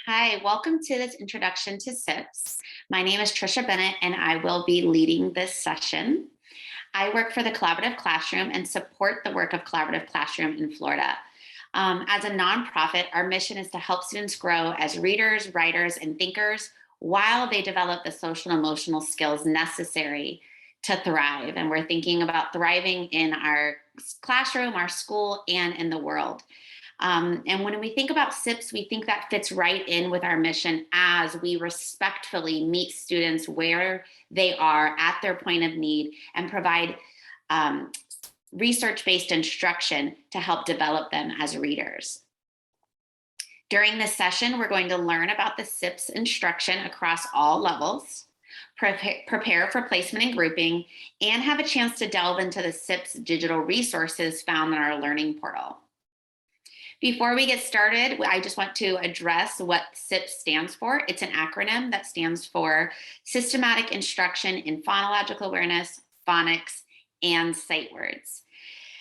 Hi, welcome to this introduction to SIPPS. My name is Tricia Bennett, and I will be leading this session. I work for the Collaborative Classroom and support the work of Collaborative Classroom in Florida. As a nonprofit, our mission is to help students grow as readers, writers, and thinkers while they develop the social and emotional skills necessary to thrive. And we're thinking about thriving in our classroom, our school, and in the world. And when we think about SIPPS, we think that fits right in with our mission as we respectfully meet students where they are at their point of need and provide research-based instruction to help develop them as readers. During this session, we're going to learn about the SIPPS instruction across all levels, prepare for placement and grouping, and have a chance to delve into the SIPPS digital resources found in our learning portal. Before we get started, I just want to address what SIPPS stands for. It's an acronym that stands for Systematic Instruction in Phonological Awareness, Phonics, and Sight Words.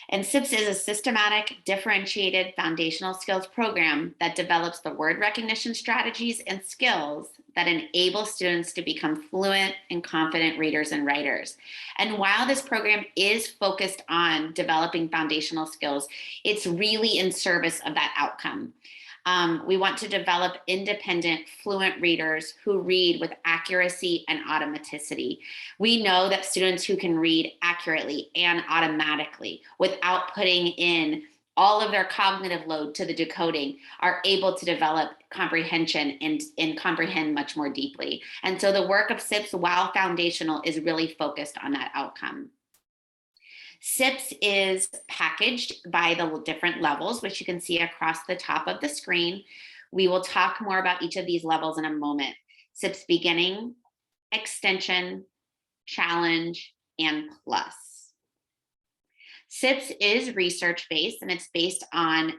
And SIPPS is a systematic, differentiated foundational skills program that develops the word recognition strategies and skills that enable students to become fluent and confident readers and writers. And while this program is focused on developing foundational skills, it's really in service of that outcome. We want to develop independent, fluent readers who read with accuracy and automaticity. We know that students who can read accurately and automatically without putting in all of their cognitive load to the decoding are able to develop comprehension and comprehend much more deeply. And so the work of SIPPS, while foundational, is really focused on that outcome. SIPPS is packaged by the different levels, which you can see across the top of the screen. We will talk more about each of these levels in a moment. SIPPS beginning, extension, challenge, and plus. SIPPS is research-based, and it's based on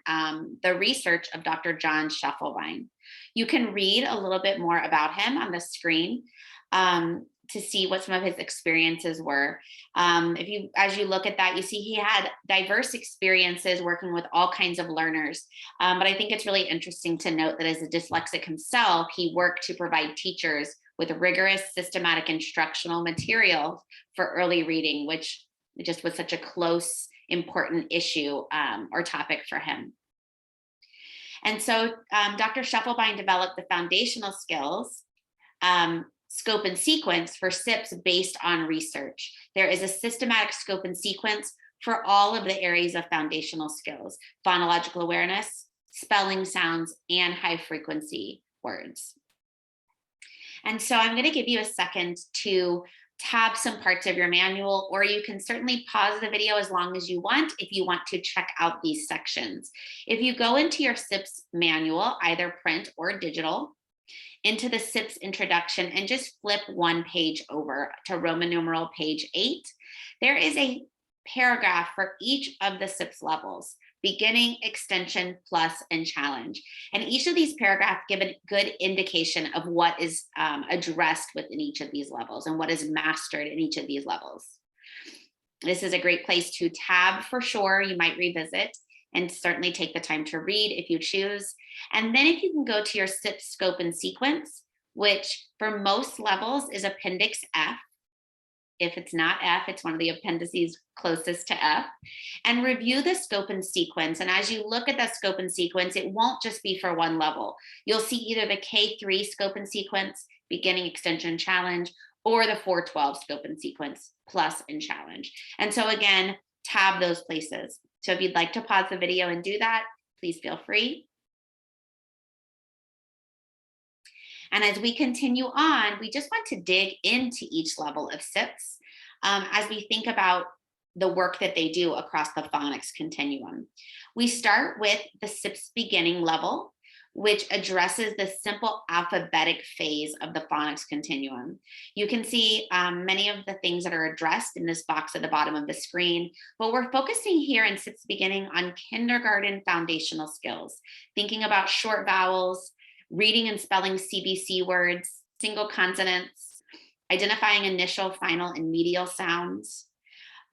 the research of Dr. John Scheffelbein. You can read a little bit more about him on the screen to see what some of his experiences were. As you look at that, you see he had diverse experiences working with all kinds of learners. But I think it's really interesting to note that as a dyslexic himself, he worked to provide teachers with rigorous, systematic instructional material for early reading, which just was such a close, important issue or topic for him. And so Dr. Scheffelbein developed the foundational skills, scope and sequence for SIPPS based on research. There is a systematic scope and sequence for all of the areas of foundational skills: phonological awareness, spelling sounds, and high frequency words. And so I'm going to give you a second to tab some parts of your manual, or you can certainly pause the video as long as you want if you want to check out these sections. If you go into your SIPPS manual, either print or digital, into the SIPPS introduction and just flip one page over to Roman numeral page 8, there is a paragraph for each of the SIPPS levels: beginning, extension, plus, and challenge. And each of these paragraphs give a good indication of what is addressed within each of these levels and what is mastered in each of these levels. This is a great place to tab for sure. You might revisit and certainly take the time to read if you choose. And then if you can go to your SIPPS scope and sequence, which for most levels is Appendix F. If it's not F, it's one of the appendices closest to F, and review the scope and sequence. And as you look at that scope and sequence, it won't just be for one level. You'll see either the K3 scope and sequence, beginning, extension, challenge, or the 412 scope and sequence, plus and challenge. And so again, tab those places. So if you'd like to pause the video and do that, please feel free. And as we continue on, we just want to dig into each level of SIPPS as we think about the work that they do across the phonics continuum. We start with the SIPPS beginning level, which addresses the simple alphabetic phase of the phonics continuum. You can see many of the things that are addressed in this box at the bottom of the screen, but we're focusing here in SIPPS beginning on kindergarten foundational skills, thinking about short vowels, reading and spelling CBC words, single consonants, identifying initial, final, and medial sounds,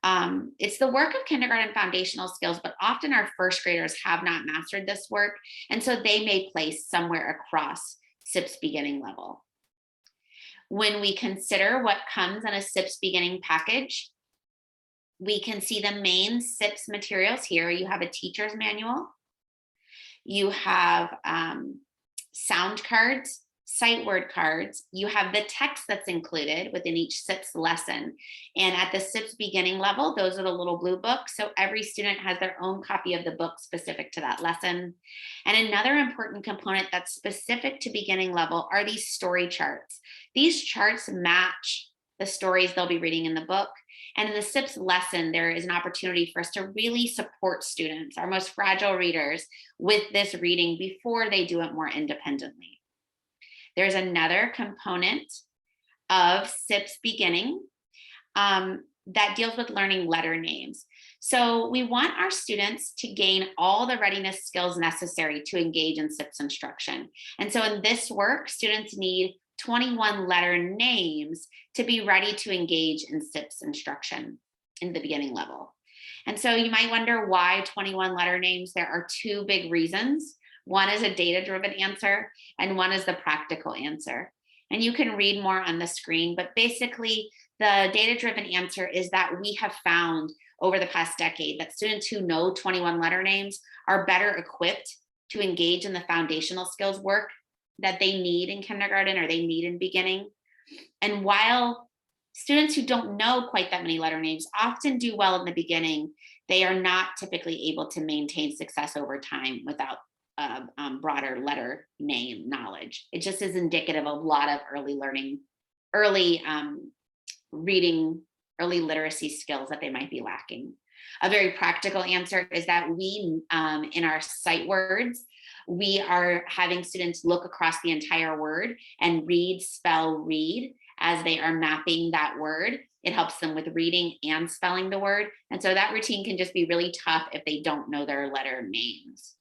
It's the work of kindergarten foundational skills, but often our first graders have not mastered this work, and so they may place somewhere across SIPPS beginning level. When we consider what comes in a SIPPS beginning package, we can see the main SIPPS materials here. You have a teacher's manual, you have sound cards, sight word cards, you have the text that's included within each SIPPS lesson. And at the SIPPS beginning level, those are the little blue books. So every student has their own copy of the book specific to that lesson. And another important component that's specific to beginning level are these story charts. These charts match the stories they'll be reading in the book. And in the SIPPS lesson, there is an opportunity for us to really support students, our most fragile readers, with this reading before they do it more independently. There's another component of SIPPS beginning that deals with learning letter names. So we want our students to gain all the readiness skills necessary to engage in SIPPS instruction. And so in this work, students need 21 letter names to be ready to engage in SIPPS instruction in the beginning level. And so you might wonder why 21 letter names. There are two big reasons. One is a data-driven answer, and one is the practical answer. And you can read more on the screen, but basically the data-driven answer is that we have found over the past decade that students who know 21 letter names are better equipped to engage in the foundational skills work that they need in kindergarten or they need in beginning. And while students who don't know quite that many letter names often do well in the beginning, they are not typically able to maintain success over time without broader letter name knowledge. It just is indicative of a lot of early learning, early reading, early literacy skills that they might be lacking. A very practical answer is that we, in our sight words, we are having students look across the entire word and read, spell, read as they are mapping that word. It helps them with reading and spelling the word. And so that routine can just be really tough if they don't know their letter names.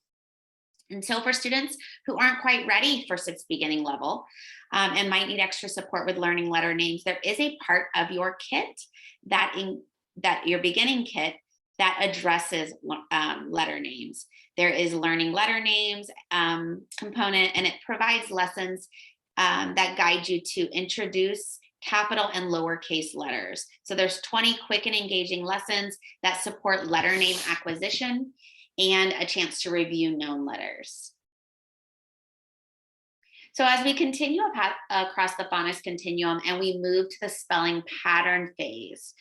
And so for students who aren't quite ready for SIPPS beginning level and might need extra support with learning letter names, there is a part of your kit that your beginning kit that addresses letter names. There is learning letter names component, and it provides lessons that guide you to introduce capital and lowercase letters. So there's 20 quick and engaging lessons that support letter name acquisition and a chance to review known letters. So as we continue across the phonics continuum and we move to the spelling pattern phase,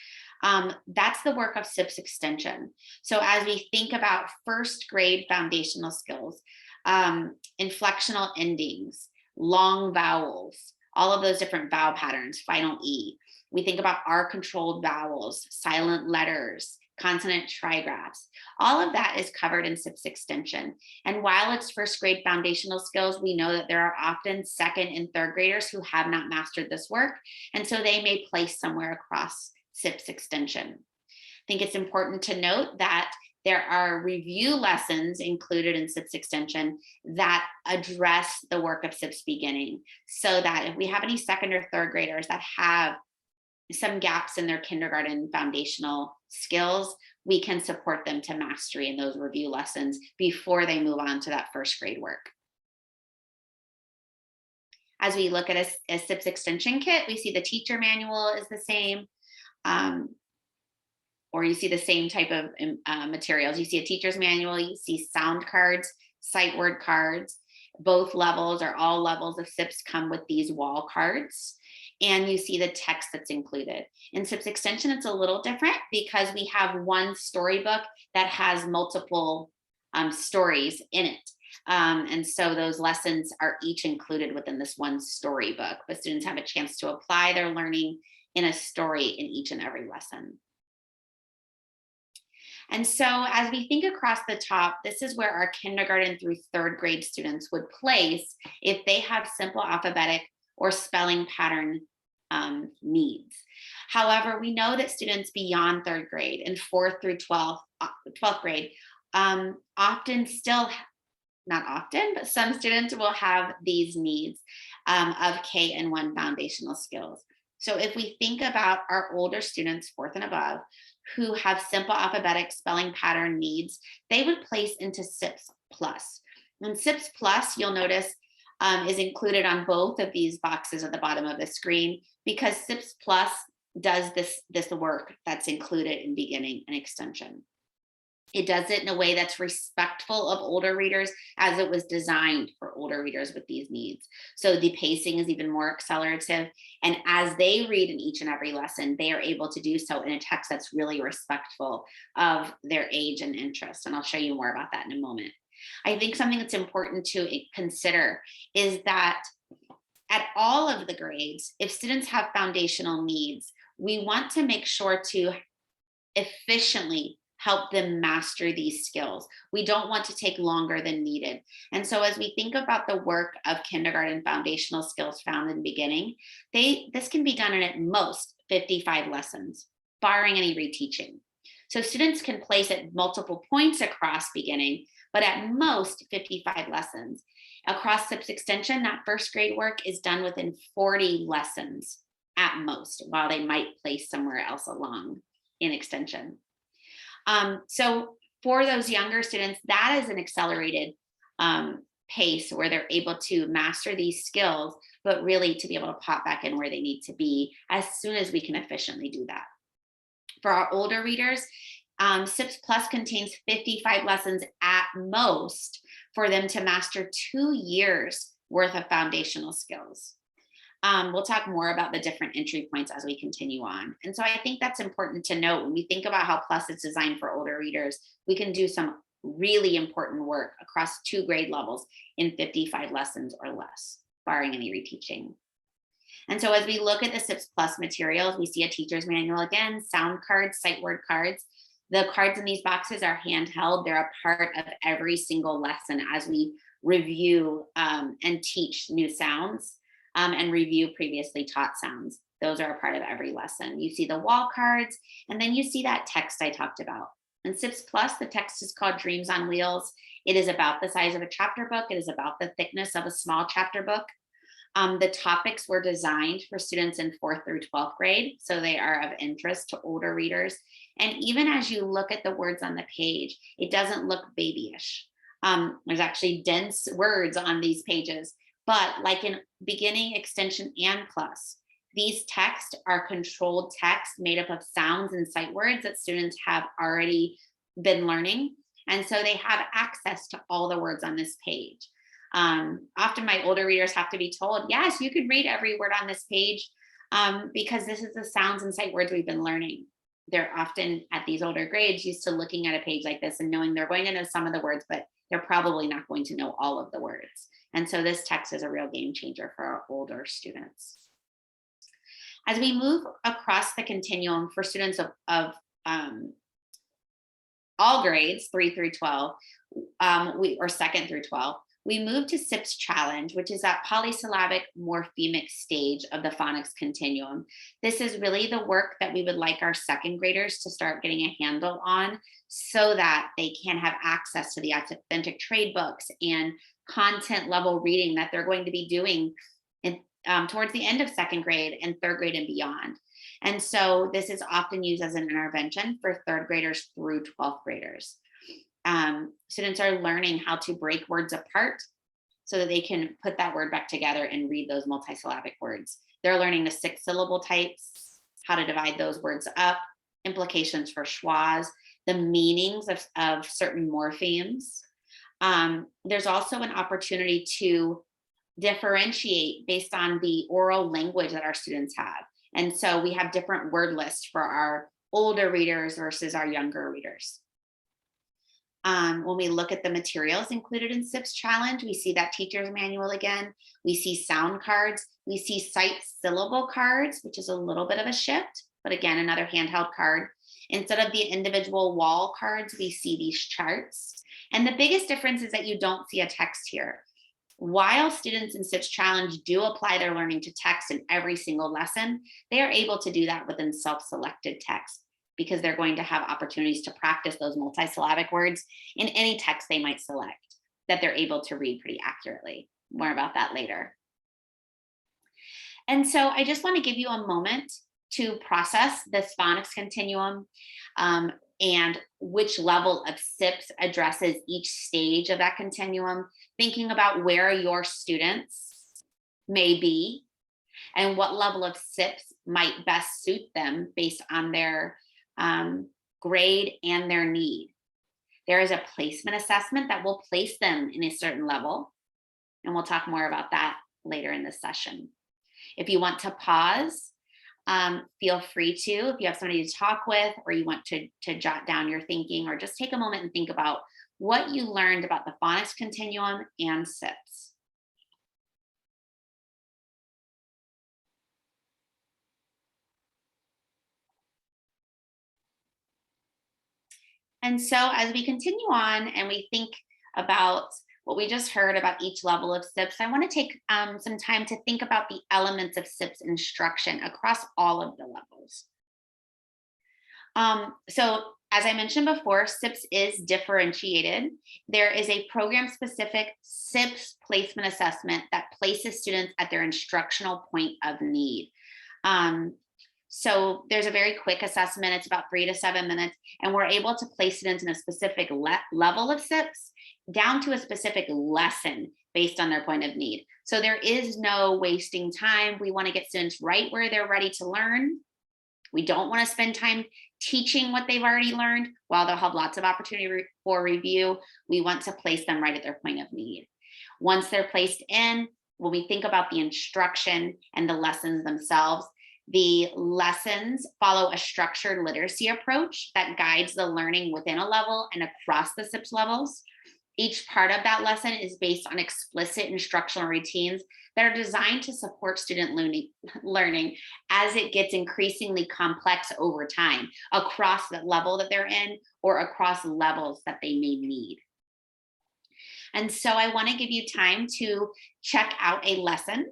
that's the work of SIPPS extension. So as we think about first grade foundational skills, inflectional endings, long vowels, all of those different vowel patterns, final E. We think about R-controlled vowels, silent letters, consonant trigraphs. All of that is covered in SIPPS extension. And while it's first grade foundational skills, we know that there are often second and third graders who have not mastered this work. And so they may place somewhere across SIPPS extension. I think it's important to note that there are review lessons included in SIPPS extension that address the work of SIPPS beginning, so that if we have any second or third graders that have some gaps in their kindergarten foundational skills, we can support them to mastery in those review lessons before they move on to that first grade work. As we look at a SIPPS extension kit, we see the teacher manual is the same, or you see the same type of materials. You see a teacher's manual, you see sound cards, sight word cards. Both levels or all levels of SIPPS come with these wall cards. And you see the text that's included. In SIPPS extension, it's a little different because we have one storybook that has multiple stories in it. And so those lessons are each included within this one storybook, but students have a chance to apply their learning in a story in each and every lesson. And so as we think across the top, this is where our kindergarten through third grade students would place if they have simple alphabetic or spelling pattern needs. However, we know that students beyond third grade and 4th through 12th grade often still, not often, but some students will have these needs of K and 1 foundational skills. So if we think about our older students, 4th and above, who have simple alphabetic spelling pattern needs, they would place into SIPPS Plus. And SIPPS Plus, you'll notice, is included on both of these boxes at the bottom of the screen, because SIPPS Plus does this work that's included in beginning and extension. It does it in a way that's respectful of older readers, as it was designed for older readers with these needs. So the pacing is even more accelerative. And as they read in each and every lesson, they are able to do so in a text that's really respectful of their age and interest. And I'll show you more about that in a moment. I think something that's important to consider is that at all of the grades, if students have foundational needs, we want to make sure to efficiently help them master these skills. We don't want to take longer than needed. And so as we think about the work of kindergarten foundational skills found in beginning, this can be done in at most 55 lessons, barring any reteaching. So students can place at multiple points across beginning, but at most 55 lessons. Across SIPPS extension, that first grade work is done within 40 lessons at most, while they might place somewhere else along in extension. So for those younger students, that is an accelerated pace where they're able to master these skills, but really to be able to pop back in where they need to be as soon as we can efficiently do that. For our older readers, SIPPS Plus contains 55 lessons at most for them to master 2 years worth of foundational skills. We'll talk more about the different entry points as we continue on. And so I think that's important to note. When we think about how Plus is designed for older readers, we can do some really important work across 2 grade levels in 55 lessons or less, barring any reteaching. And so as we look at the SIPPS Plus materials, we see a teacher's manual again, sound cards, sight word cards. The cards in these boxes are handheld. They're a part of every single lesson as we review and teach new sounds. And review previously taught sounds. Those are a part of every lesson. You see the wall cards, and then you see that text I talked about. In SIPPS Plus, the text is called Dreams on Wheels. It is about the size of a chapter book. It is about the thickness of a small chapter book. The topics were designed for students in 4th through 12th grade, so they are of interest to older readers. And even as you look at the words on the page, it doesn't look babyish. There's actually dense words on these pages. But like in beginning, extension, and plus, these texts are controlled text made up of sounds and sight words that students have already been learning. And so they have access to all the words on this page. Often my older readers have to be told, yes, you could read every word on this page because this is the sounds and sight words we've been learning. They're often at these older grades used to looking at a page like this and knowing they're going to know some of the words, but they're probably not going to know all of the words. And so this text is a real game changer for our older students. As we move across the continuum for students of all grades, 3 through 12, or 2nd through 12, we move to SIPPS Challenge, which is that polysyllabic morphemic stage of the phonics continuum. This is really the work that we would like our 2nd graders to start getting a handle on so that they can have access to the authentic trade books and content level reading that they're going to be doing towards the end of 2nd grade and 3rd grade and beyond. And so this is often used as an intervention for 3rd graders through 12th graders. Students are learning how to break words apart so that they can put that word back together and read those multisyllabic words. They're learning the 6 syllable types, how to divide those words up, implications for schwas, the meanings of certain morphemes. There's also an opportunity to differentiate based on the oral language that our students have. And so we have different word lists for our older readers versus our younger readers. When we look at the materials included in SIPPS Challenge, we see that teacher's manual again. We see sound cards. We see sight syllable cards, which is a little bit of a shift, but again, another handheld card. Instead of the individual wall cards, we see these charts. And the biggest difference is that you don't see a text here. While students in SIPPS Challenge do apply their learning to text in every single lesson, they are able to do that within self-selected text because they're going to have opportunities to practice those multisyllabic words in any text they might select that they're able to read pretty accurately. More about that later. And so I just want to give you a moment to process this phonics continuum, and which level of SIPPS addresses each stage of that continuum, thinking about where your students may be and what level of SIPPS might best suit them based on their grade and their need. There is a placement assessment that will place them in a certain level, and we'll talk more about that later in this session. If you want to pause, feel free to, if you have somebody to talk with, or you want to jot down your thinking, or just take a moment and think about what you learned about the phonics continuum and SIPPS. And so as we continue on and we think about what we just heard about each level of SIPPS, I want to take some time to think about the elements of SIPPS instruction across all of the levels. So as I mentioned before, SIPPS is differentiated. There is a program-specific SIPPS placement assessment that places students at their instructional point of need. So there's a very quick assessment. It's about 3 to 7 minutes, and we're able to place students in a specific level of SIPPS down to a specific lesson based on their point of need. So there is no wasting time. We want to get students right where they're ready to learn. We don't want to spend time teaching what they've already learned. While they'll have lots of opportunity for review, we want to place them right at their point of need. Once they're placed in, when we think about the instruction and the lessons themselves, the lessons follow a structured literacy approach that guides the learning within a level and across the SIPPS levels. Each part of that lesson is based on explicit instructional routines that are designed to support student learning as it gets increasingly complex over time across the level that they're in or across levels that they may need. And so I want to give you time to check out a lesson.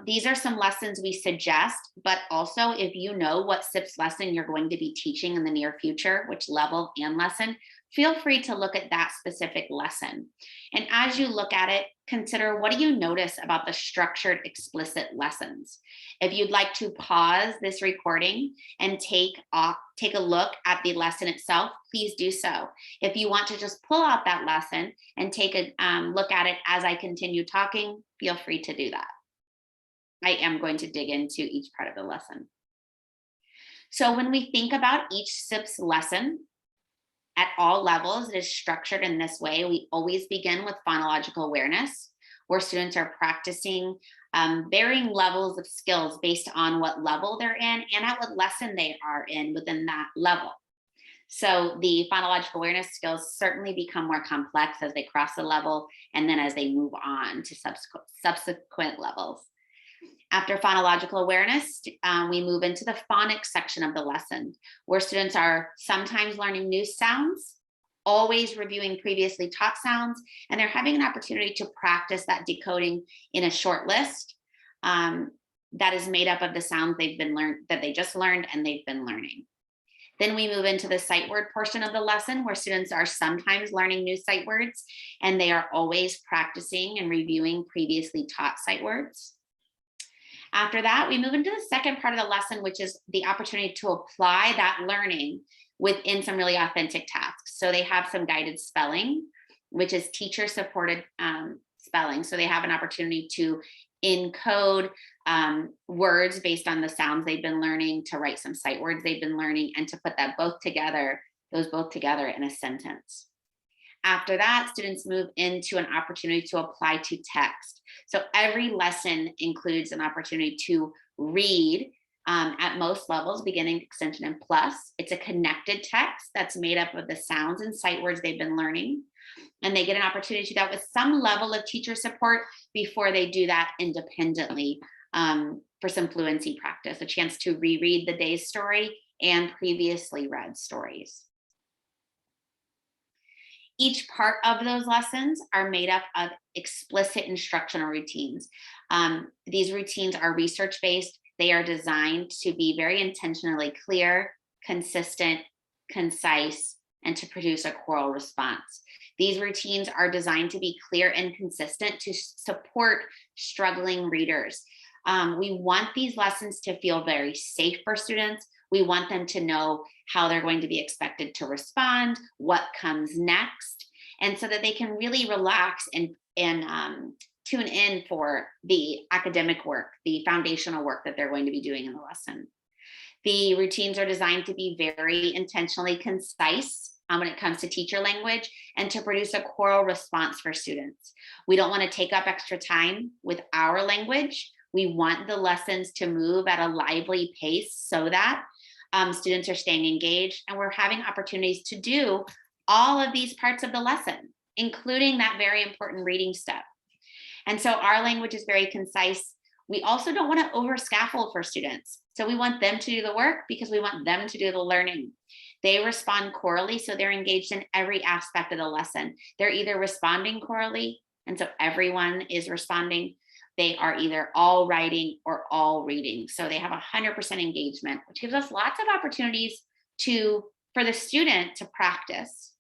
These are some lessons we suggest, but also if you know what SIPPS lesson you're going to be teaching in the near future, which level and lesson, feel free to look at that specific lesson. And as you look at it, consider, what do you notice about the structured explicit lessons? If you'd like to pause this recording and take a look at the lesson itself, please do so. If you want to just pull out that lesson and take a look at it as I continue talking, feel free to do that. I am going to dig into each part of the lesson. So when we think about each SIPPS lesson at all levels, it is structured in this way. We always begin with phonological awareness, where students are practicing varying levels of skills based on what level they're in and at what lesson they are in within that level. So the phonological awareness skills certainly become more complex as they cross the level and then as they move on to subsequent levels. After phonological awareness, we move into the phonics section of the lesson, where students are sometimes learning new sounds, always reviewing previously taught sounds, and they're having an opportunity to practice that decoding in a short list that is made up of the sounds that they just learned and they've been learning. Then we move into the sight word portion of the lesson, where students are sometimes learning new sight words, and they are always practicing and reviewing previously taught sight words. After that, we move into the second part of the lesson, which is the opportunity to apply that learning within some really authentic tasks. So they have some guided spelling, which is teacher-supported spelling. So they have an opportunity to encode words based on the sounds they've been learning, to write some sight words they've been learning, and to put those both together in a sentence. After that, students move into an opportunity to apply to text. So every lesson includes an opportunity to read at most levels, beginning, extension, and plus. It's a connected text that's made up of the sounds and sight words they've been learning. And they get an opportunity to do that with some level of teacher support before they do that independently for some fluency practice, a chance to reread the day's story and previously read stories. Each part of those lessons are made up of explicit instructional routines. These routines are research-based. They are designed to be very intentionally clear, consistent, concise, and to produce a choral response. These routines are designed to be clear and consistent to support struggling readers. We want these lessons to feel very safe for students. We want them to know how they're going to be expected to respond, what comes next, and so that they can really relax and tune in for the academic work, the foundational work that they're going to be doing in the lesson. The routines are designed to be very intentionally concise when it comes to teacher language and to produce a choral response for students. We don't want to take up extra time with our language. We want the lessons to move at a lively pace so that students are staying engaged, and we're having opportunities to do all of these parts of the lesson, including that very important reading step. And so our language is very concise. We also don't want to over scaffold for students. So we want them to do the work because we want them to do the learning. They respond chorally, so they're engaged in every aspect of the lesson. They're either responding chorally, and so everyone is responding. They are either all writing or all reading. So they have 100% engagement, which gives us lots of opportunities for the student to practice.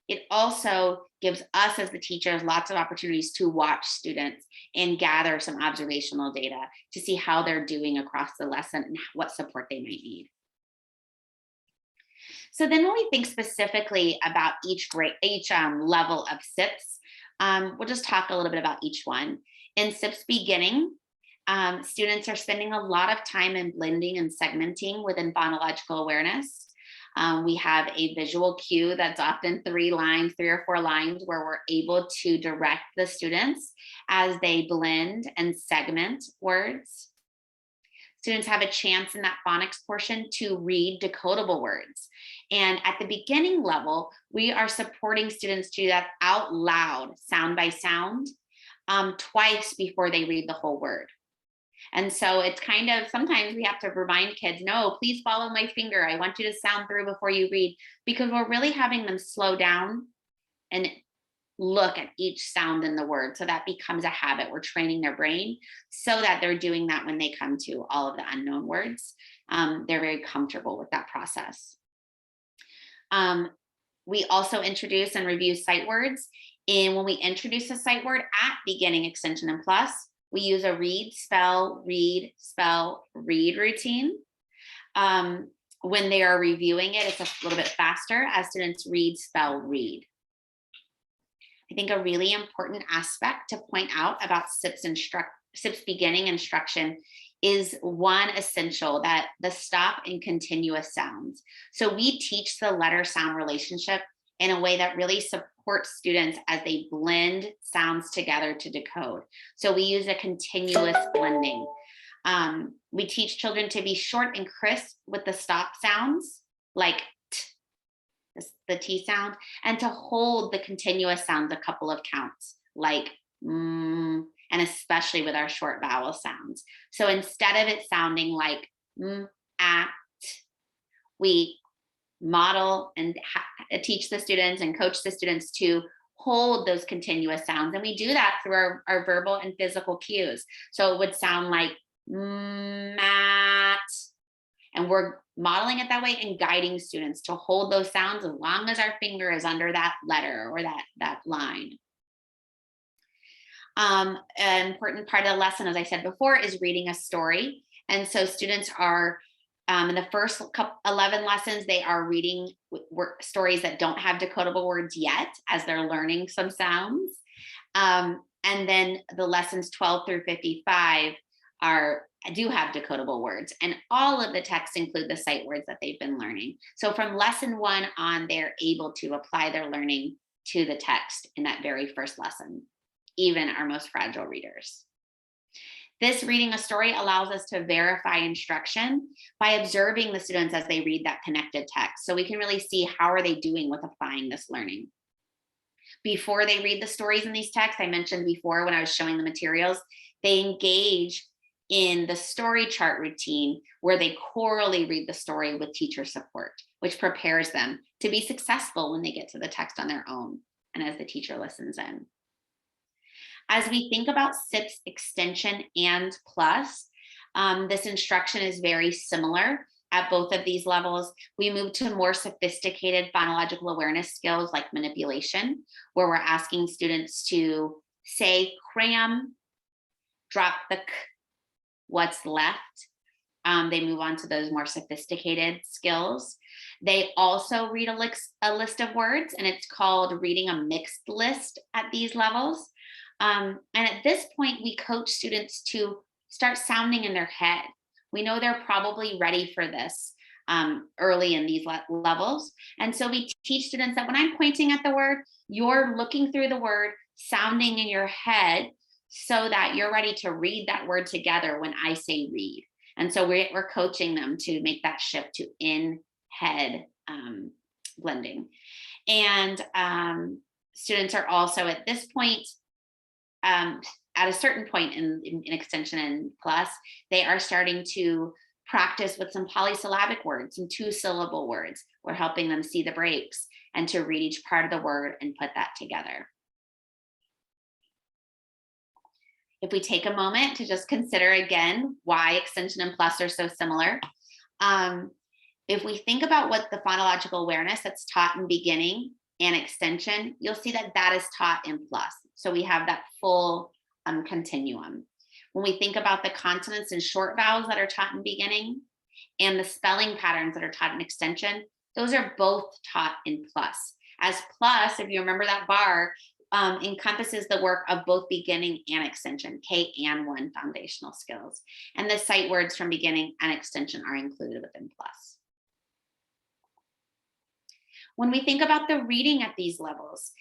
It also gives us as the teachers lots of opportunities to watch students and gather some observational data to see how they're doing across the lesson and what support they might need. So then when we think specifically about each level of SIPPS, we'll just talk a little bit about each one. In SIPPS beginning, students are spending a lot of time in blending and segmenting within phonological awareness. We have a visual cue that's often 3 or 4 lines where we're able to direct the students as they blend and segment words. Students have a chance in that phonics portion to read decodable words. And at the beginning level, we are supporting students to do that out loud, sound by sound, twice before they read the whole word. And so it's kind of, sometimes we have to remind kids, no, please follow my finger. I want you to sound through before you read, because we're really having them slow down and look at each sound in the word. So that becomes a habit. We're training their brain so that they're doing that when they come to all of the unknown words. They're very comfortable with that process. We also introduce and review sight words. And when we introduce a sight word at beginning, extension, and plus, we use a read, spell, read routine. When they are reviewing it, it's a little bit faster as students read, spell, read. I think a really important aspect to point out about SIPPS beginning instruction is one essential, that the stop and continuous sounds. So we teach the letter sound relationship in a way that really supports students as they blend sounds together to decode. So we use a continuous blending. We teach children to be short and crisp with the stop sounds, like t, the T sound, and to hold the continuous sounds a couple of counts, like and especially with our short vowel sounds. So instead of it sounding like at, we model and teach the students and coach the students to hold those continuous sounds. And we do that through our verbal and physical cues. So it would sound like mat, and we're modeling it that way and guiding students to hold those sounds as long as our finger is under that letter or that line. An important part of the lesson, as I said before, is reading a story. And so students are, in the first 11 lessons, they are reading stories that don't have decodable words yet as they're learning some sounds. And then the lessons 12 through 55 do have decodable words, and all of the texts include the sight words that they've been learning. So from lesson 1 on, they're able to apply their learning to the text in that very first lesson, even our most fragile readers. This reading a story allows us to verify instruction by observing the students as they read that connected text. So we can really see how are they doing with applying this learning. Before they read the stories in these texts, I mentioned before when I was showing the materials, they engage in the story chart routine where they chorally read the story with teacher support, which prepares them to be successful when they get to the text on their own and as the teacher listens in. As we think about SIPPS extension and plus, this instruction is very similar at both of these levels. We move to more sophisticated phonological awareness skills like manipulation, where we're asking students to say cram, drop the k, what's left, they move on to those more sophisticated skills. They also read a list of words, and it's called reading a mixed list at these levels. And at this point, we coach students to start sounding in their head. We know they're probably ready for this early in these levels. And so we teach students that when I'm pointing at the word, you're looking through the word, sounding in your head so that you're ready to read that word together when I say read. And so we're coaching them to make that shift to in-head blending. And students are also at this point, at a certain point in extension and plus, they are starting to practice with some polysyllabic words, some 2-syllable words. We're helping them see the breaks and to read each part of the word and put that together. If we take a moment to just consider again why extension and plus are so similar. If we think about what the phonological awareness that's taught in beginning and extension, you'll see that that is taught in plus. So we have that full continuum. When we think about the consonants and short vowels that are taught in beginning and the spelling patterns that are taught in extension, those are both taught in plus. As plus, if you remember that bar, encompasses the work of both beginning and extension, K and 1 foundational skills. And the sight words from beginning and extension are included within plus. When we think about the reading at these levels,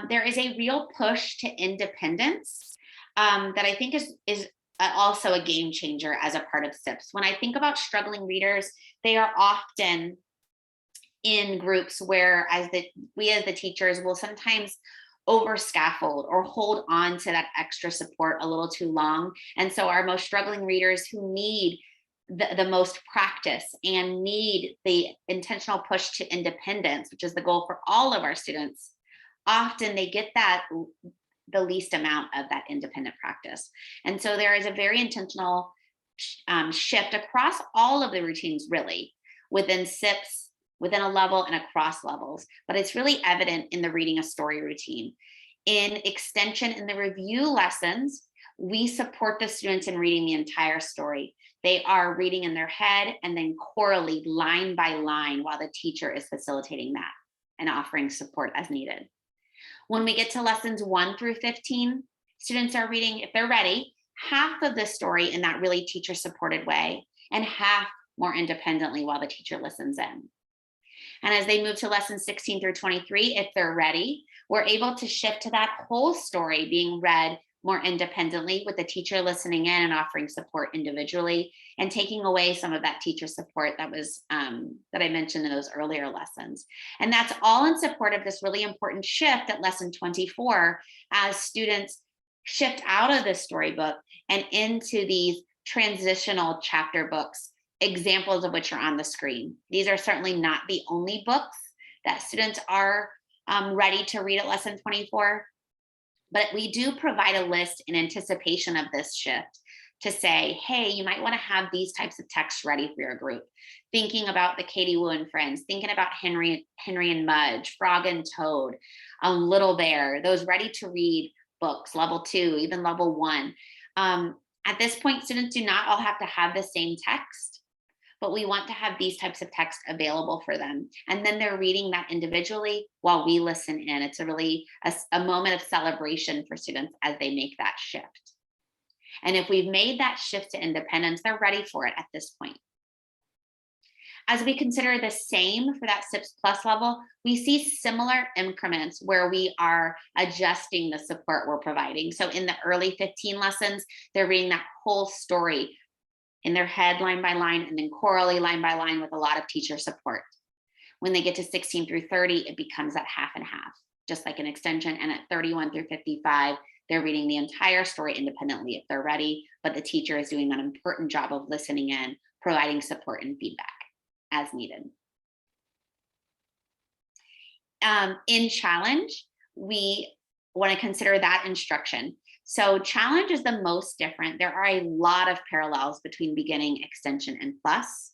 there is a real push to independence that I think is also a game changer as a part of SIPPS. When I think about struggling readers, they are often in groups where we as the teachers will sometimes over scaffold or hold on to that extra support a little too long. And so our most struggling readers who need the most practice and need the intentional push to independence, which is the goal for all of our students, often they get the least amount of that independent practice. And so there is a very intentional shift across all of the routines, really, within SIPPS, within a level and across levels, but it's really evident in the reading a story routine. In extension, in the review lessons, we support the students in reading the entire story. They are reading in their head and then chorally, line by line, while the teacher is facilitating that and offering support as needed. When we get to lessons 1 through 15, students are reading, if they're ready, half of the story in that really teacher-supported way and half more independently while the teacher listens in. And as they move to lessons 16 through 23, if they're ready, we're able to shift to that whole story being read more independently with the teacher listening in and offering support individually and taking away some of that teacher support that was that I mentioned in those earlier lessons. And that's all in support of this really important shift at lesson 24 as students shift out of the storybook and into these transitional chapter books, examples of which are on the screen. These are certainly not the only books that students are ready to read at lesson 24, but we do provide a list in anticipation of this shift to say, hey, you might want to have these types of texts ready for your group. Thinking about the Katie Wu and Friends, thinking about Henry and Mudge, Frog and Toad, Little Bear, those ready to read books, level 2, even level 1. At this point, students do not all have to have the same text, but we want to have these types of text available for them. And then they're reading that individually while we listen in. It's a really a moment of celebration for students as they make that shift. And if we've made that shift to independence, they're ready for it at this point. As we consider the same for that SIPPS plus level, we see similar increments where we are adjusting the support we're providing. So in the early 15 lessons, they're reading that whole story in their head line by line and then chorally line by line with a lot of teacher support. When they get to 16 through 30, it becomes that half and half, just like an extension. And at 31 through 55, they're reading the entire story independently if they're ready, but the teacher is doing an important job of listening in, providing support and feedback as needed. In challenge, we want to consider that instruction. So challenge is the most different. There are a lot of parallels between beginning, extension, and plus.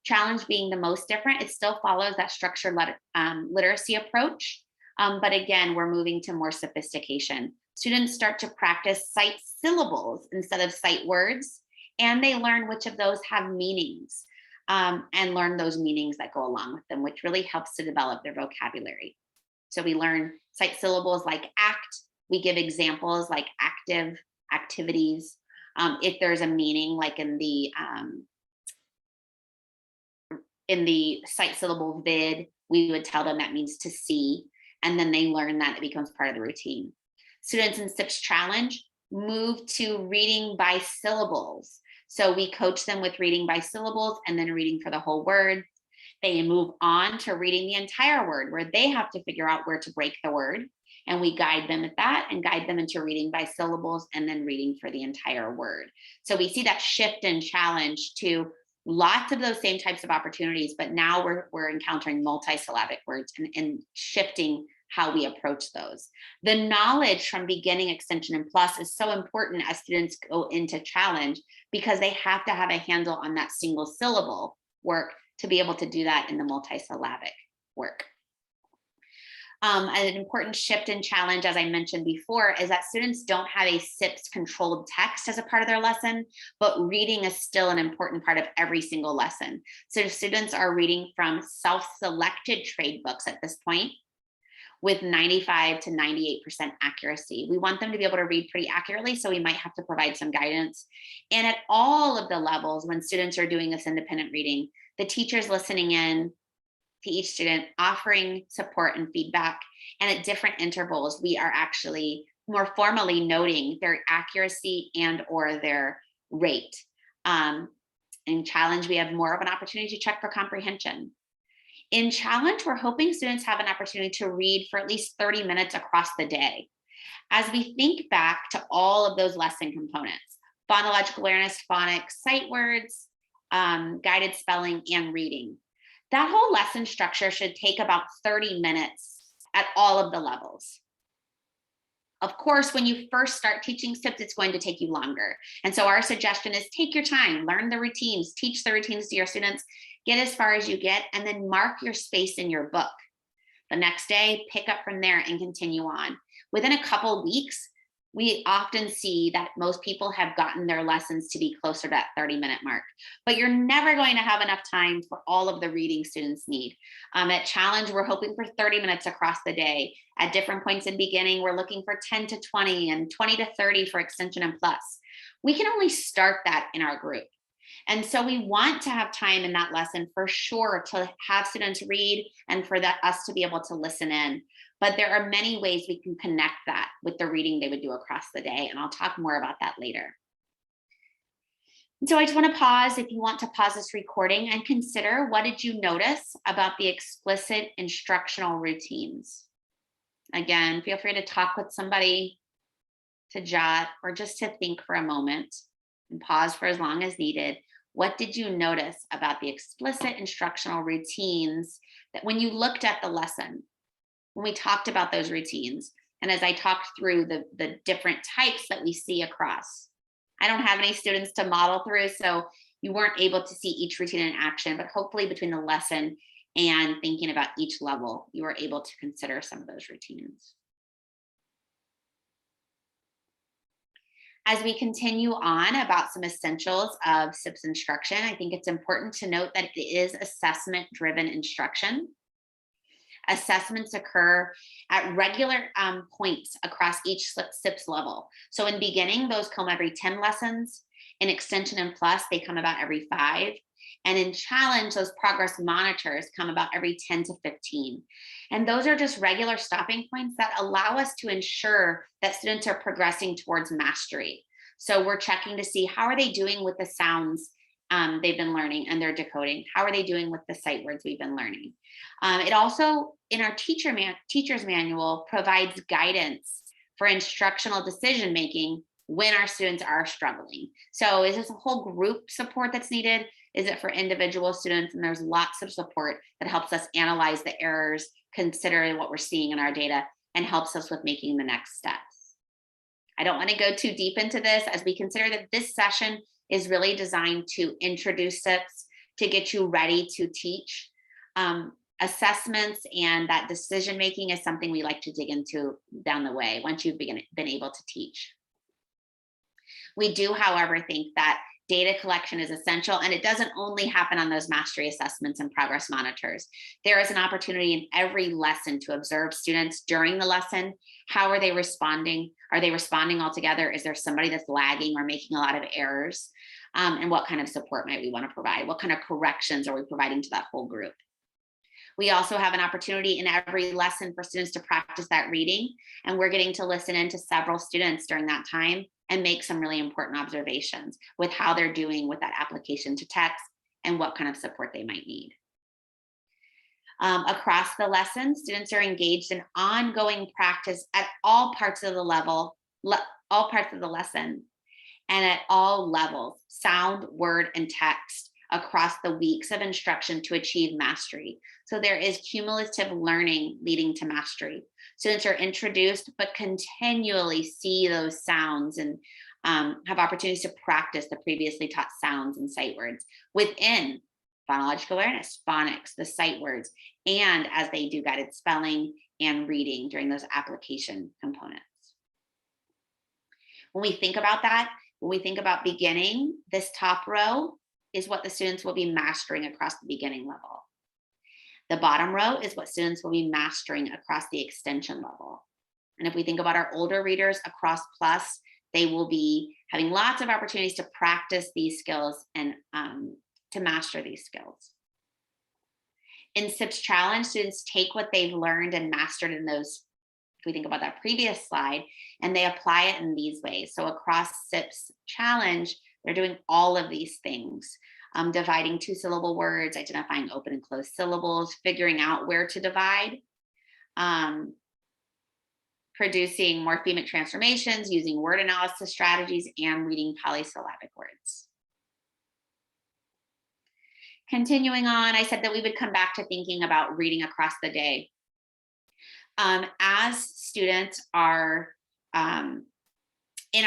Challenge being the most different, it still follows that structured literacy approach. But again, we're moving to more sophistication. Students start to practice cite syllables instead of cite words and they learn which of those have meanings, and learn those meanings that go along with them, which really helps to develop their vocabulary. So we learn sight syllables like act. We give examples like active, activities. If there's a meaning, like in the sight syllable vid, we would tell them that means to see, and then they learn that it becomes part of the routine. Students in SIPPS Challenge move to reading by syllables. So we coach them with reading by syllables and then reading for the whole word. They move on to reading the entire word, where they have to figure out where to break the word. And we guide them at that and guide them into reading by syllables and then reading for the entire word. So we see that shift and challenge to lots of those same types of opportunities, but now we're encountering multisyllabic words and shifting how we approach those. The knowledge from beginning, extension, and plus is so important as students go into challenge, because they have to have a handle on that single syllable work to be able to do that in the multisyllabic work. An important shift in challenge, as I mentioned before, is that students don't have a SIPPS controlled text as a part of their lesson, but reading is still an important part of every single lesson. So students are reading from self-selected trade books at this point, with 95 to 98% accuracy. We want them to be able to read pretty accurately, so we might have to provide some guidance. And at all of the levels, when students are doing this independent reading, the teacher's listening in to each student, offering support and feedback. And at different intervals, we are actually more formally noting their accuracy and or their rate. In challenge, we have more of an opportunity to check for comprehension. In challenge, we're hoping students have an opportunity to read for at least 30 minutes across the day. As we think back to all of those lesson components, phonological awareness, phonics, sight words, guided spelling, and reading, that whole lesson structure should take about 30 minutes at all of the levels. Of course, when you first start teaching SIPPS, it's going to take you longer. And so our suggestion is take your time, learn the routines, teach the routines to your students, get as far as you get, and then mark your space in your book. The next day, pick up from there and continue on. Within a couple weeks, we often see that most people have gotten their lessons to be closer to that 30-minute mark, but you're never going to have enough time for all of the reading students need. At Challenge, we're hoping for 30 minutes across the day. At different points in beginning, we're looking for 10 to 20 and 20 to 30 for extension and plus. We can only start that in our group. And so we want to have time in that lesson for sure to have students read and for us to be able to listen in. But there are many ways we can connect that with the reading they would do across the day. And I'll talk more about that later. And so I just want to pause, if you want to pause this recording, and consider, what did you notice about the explicit instructional routines? Again, feel free to talk with somebody, to jot, or just to think for a moment and pause for as long as needed. What did you notice about the explicit instructional routines that when you looked at the lesson, when we talked about those routines, and as I talked through the different types that we see across? I don't have any students to model through, so you weren't able to see each routine in action, but hopefully between the lesson and thinking about each level, you were able to consider some of those routines. As we continue on about some essentials of SIPPS instruction, I think it's important to note that it is assessment-driven instruction. Assessments occur at regular points across each SIPPS level. So in beginning, those come every 10 lessons. In extension and plus, they come about every 5. And in challenge, those progress monitors come about every 10 to 15. And those are just regular stopping points that allow us to ensure that students are progressing towards mastery. So we're checking to see, how are they doing with the sounds they've been learning and they're decoding? How are they doing with the sight words we've been learning? It also, in our teacher's manual, provides guidance for instructional decision-making when our students are struggling. So is this a whole group support that's needed? Is it for individual students? And there's lots of support that helps us analyze the errors, consider what we're seeing in our data, and helps us with making the next steps. I don't want to go too deep into this, as we consider that this session is really designed to introduce SIPPS, to get you ready to teach. Assessments and that decision-making is something we like to dig into down the way once you've been able to teach. We do, however, think that Data collection is essential, and it doesn't only happen on those mastery assessments and progress monitors. There is an opportunity in every lesson to observe students during the lesson. How are they responding? Are they responding all together? Is there somebody that's lagging or making a lot of errors? And what kind of support might we want to provide? What kind of corrections are we providing to that whole group? We also have an opportunity in every lesson for students to practice that reading, and we're getting to listen in to several students during that time and make some really important observations with how they're doing with that application to text and what kind of support they might need. Across the lesson, students are engaged in ongoing practice at all parts of the all parts of the lesson, and at all levels, sound, word, and text, across the weeks of instruction to achieve mastery. So there is cumulative learning leading to mastery. Students are introduced, but continually see those sounds and have opportunities to practice the previously taught sounds and sight words within phonological awareness, phonics, the sight words, and as they do guided spelling and reading during those application components. When we think about that, when we think about beginning, this top row is what the students will be mastering across the beginning level. The bottom row is what students will be mastering across the extension level. And if we think about our older readers across plus, they will be having lots of opportunities to practice these skills and to master these skills. In SIPPS Challenge, students take what they've learned and mastered in those, if we think about that previous slide, and they apply it in these ways. So across SIPPS Challenge, they're doing all of these things, dividing two-syllable words, identifying open and closed syllables, figuring out where to divide, producing morphemic transformations, using word analysis strategies, and reading polysyllabic words. Continuing on, I said that we would come back to thinking about reading across the day. As students are in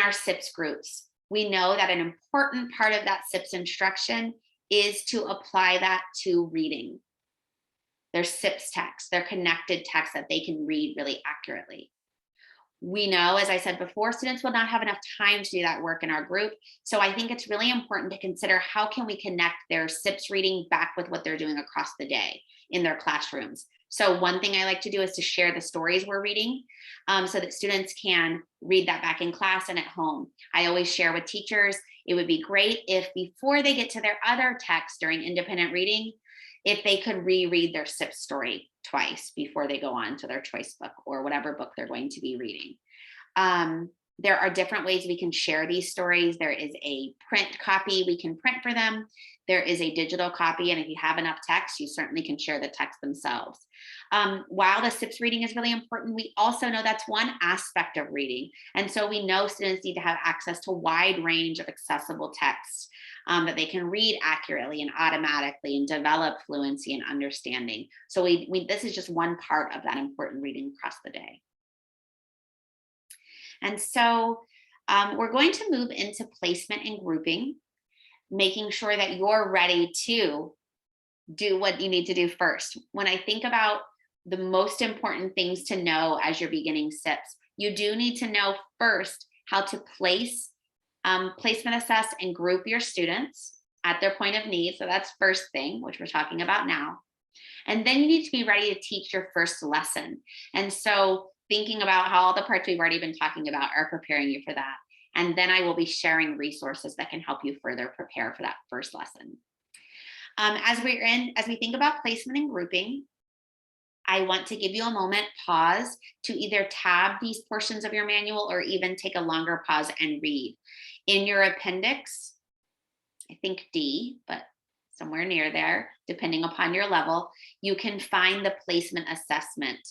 our SIPPS groups, we know that an important part of that SIPPS instruction is to apply that to reading. There's SIPPS text, they're connected text that they can read really accurately. We know, as I said before, students will not have enough time to do that work in our group. So I think it's really important to consider how can we connect their SIPPS reading back with what they're doing across the day in their classrooms. So one thing I like to do is to share the stories we're reading so that students can read that back in class and at home. I always share with teachers, it would be great if before they get to their other text during independent reading, if they could reread their SIPPS story twice before they go on to their choice book or whatever book they're going to be reading. There are different ways we can share these stories. There is a print copy we can print for them. There is a digital copy, and if you have enough text, you certainly can share the text themselves. While the SIPPS reading is really important, we also know that's one aspect of reading. And so we know students need to have access to a wide range of accessible texts that they can read accurately and automatically and develop fluency and understanding. So this is just one part of that important reading across the day. And so we're going to move into placement and grouping, making sure that you're ready to do what you need to do first. When I think about the most important things to know as you're beginning SIPPS, you do need to know first how to placement assess and group your students at their point of need. So that's first thing, which we're talking about now. And then you need to be ready to teach your first lesson. And so thinking about how all the parts we've already been talking about are preparing you for that. And then I will be sharing resources that can help you further prepare for that first lesson. As we think about placement and grouping, I want to give you a moment, pause to either tab these portions of your manual or even take a longer pause and read. In your appendix, I think D, but somewhere near there, depending upon your level, you can find the placement assessment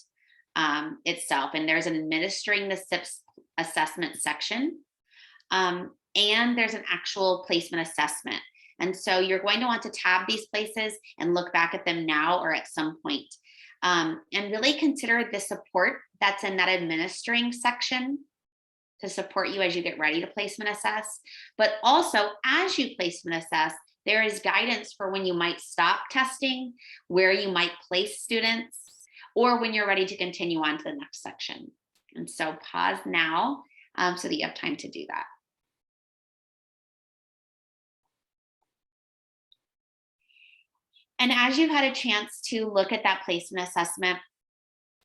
itself. And there's an administering the SIPPS assessment section. And there's an actual placement assessment. And so you're going to want to tab these places and look back at them now or at some point. And really consider the support that's in that administering section to support you as you get ready to placement assess. But also, as you placement assess, there is guidance for when you might stop testing, where you might place students, or when you're ready to continue on to the next section. And so pause now so that you have time to do that. And as you've had a chance to look at that placement assessment,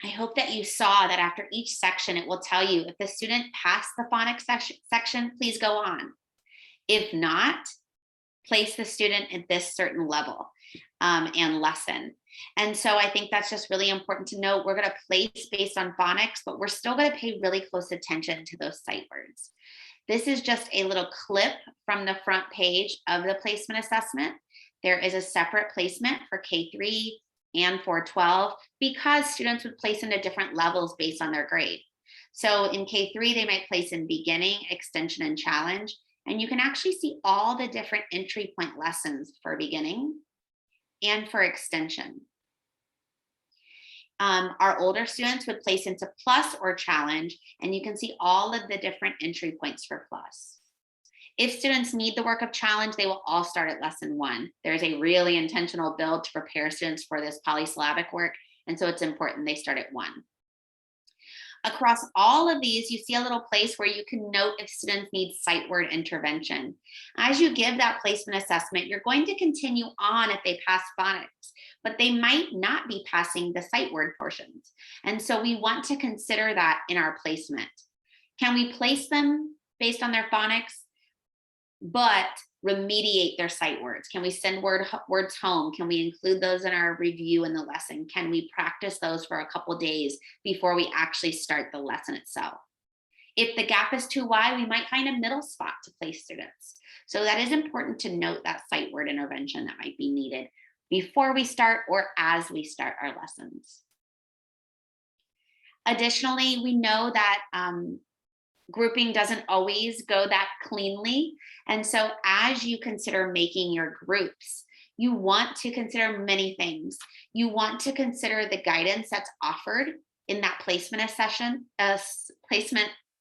I hope that you saw that after each section, it will tell you if the student passed the phonics section, please go on. If not, place the student at this certain level and lesson. And so I think that's just really important to note. We're going to place based on phonics, but we're still going to pay really close attention to those sight words. This is just a little clip from the front page of the placement assessment. There is a separate placement for K3 and for 12 because students would place into different levels based on their grade. So in K3, they might place in beginning, extension, and challenge. And you can actually see all the different entry point lessons for beginning and for extension. Our older students would place into plus or challenge, and you can see all of the different entry points for plus. If students need the work of challenge, they will all start at lesson 1. There's a really intentional build to prepare students for this polysyllabic work, and so it's important they start at 1. Across all of these, you see a little place where you can note if students need sight word intervention. As you give that placement assessment, you're going to continue on if they pass phonics, but they might not be passing the sight word portions. And so we want to consider that in our placement. Can we place them based on their phonics, but remediate their sight words? Can we send words home? Can we include those in our review in the lesson? Can we practice those for a couple days before we actually start the lesson itself? If the gap is too wide, we might find a middle spot to place students. So that is important to note that sight word intervention that might be needed before we start or as we start our lessons. Additionally, we know that grouping doesn't always go that cleanly. And so as you consider making your groups, you want to consider many things. You want to consider the guidance that's offered in that placement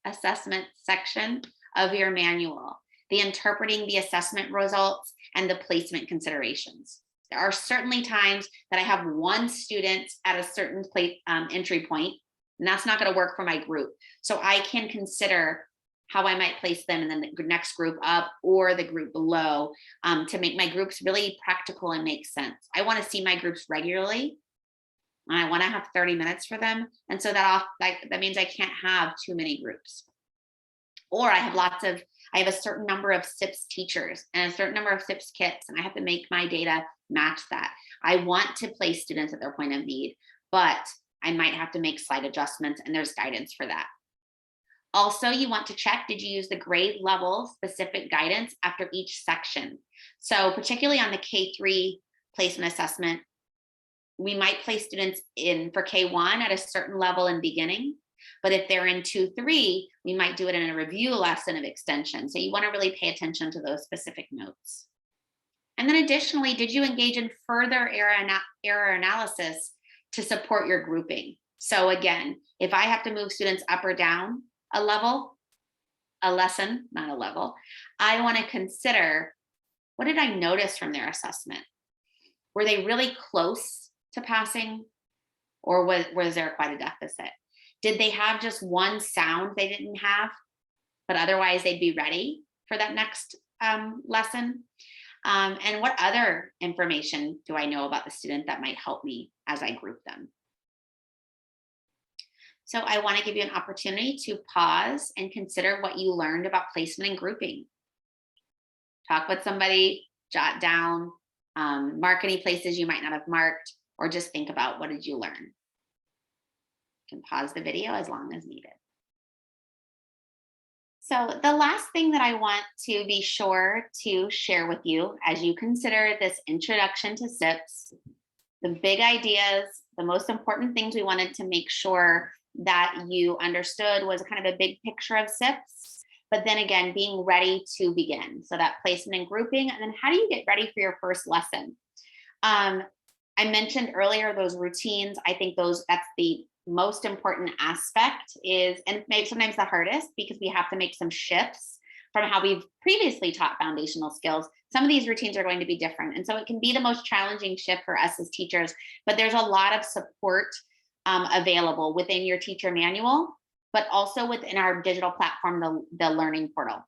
assessment section of your manual, the interpreting the assessment results and the placement considerations. There are certainly times that I have one student at a certain entry point, and that's not going to work for my group. So I can consider how I might place them in the next group up or the group below to make my groups really practical and make sense. I want to see my groups regularly, and I want to have 30 minutes for them. And so that means I can't have too many groups. Or I have a certain number of SIPPS teachers and a certain number of SIPPS kits, and I have to make my data match that. I want to place students at their point of need, but I might have to make slight adjustments, and there's guidance for that. Also, you want to check, did you use the grade level specific guidance after each section? So particularly on the K3 placement assessment, we might place students in for K1 at a certain level in beginning, but if they're in 2-3, we might do it in a review lesson of extension. So you want to really pay attention to those specific notes. And then additionally, did you engage in further error analysis to support your grouping? So again, if I have to move students up or down a level, a lesson, not a level, I want to consider, what did I notice from their assessment? Were they really close to passing, or was there quite a deficit? Did they have just one sound they didn't have, but otherwise they'd be ready for that next lesson? And what other information do I know about the student that might help me as I group them? So I want to give you an opportunity to pause and consider what you learned about placement and grouping. Talk with somebody, jot down, mark any places you might not have marked, or just think about, what did you learn? You can pause the video as long as needed. So the last thing that I want to be sure to share with you as you consider this introduction to SIPPS, the big ideas, the most important things we wanted to make sure that you understood was kind of a big picture of SIPPS, but then again, being ready to begin. So that placement and grouping, and then how do you get ready for your first lesson? I mentioned earlier those routines. I think that's the most important aspect is, and maybe sometimes the hardest, because we have to make some shifts from how we've previously taught foundational skills. Some of these routines are going to be different. And so it can be the most challenging shift for us as teachers, but there's a lot of support available within your teacher manual, but also within our digital platform, the Learning Portal.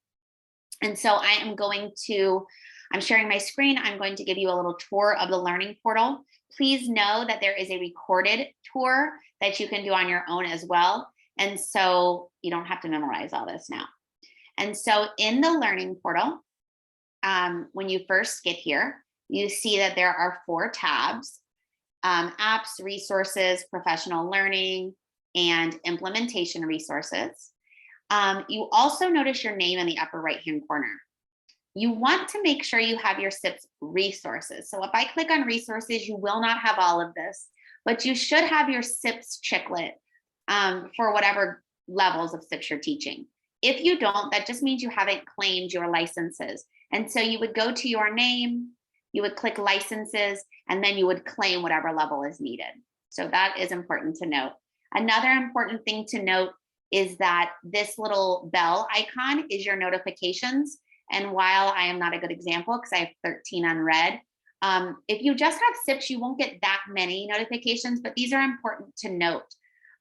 And so I am going to I'm sharing my screen. I'm going to give you a little tour of the learning portal. Please know that there is a recorded tour that you can do on your own as well. And so you don't have to memorize all this now. And so in the learning portal, when you first get here, you see that there are 4 tabs: apps, resources, professional learning, and implementation resources. You also notice your name in the upper right-hand corner. You want to make sure you have your SIPPS resources. So if I click on resources, you will not have all of this, but you should have your SIPPS chiclet for whatever levels of SIPPS you're teaching. If you don't, that just means you haven't claimed your licenses. And so you would go to your name, you would click licenses, and then you would claim whatever level is needed. So that is important to note. Another important thing to note is that this little bell icon is your notifications. And while I am not a good example because I have 13 unread, if you just have SIPPS, you won't get that many notifications, but these are important to note.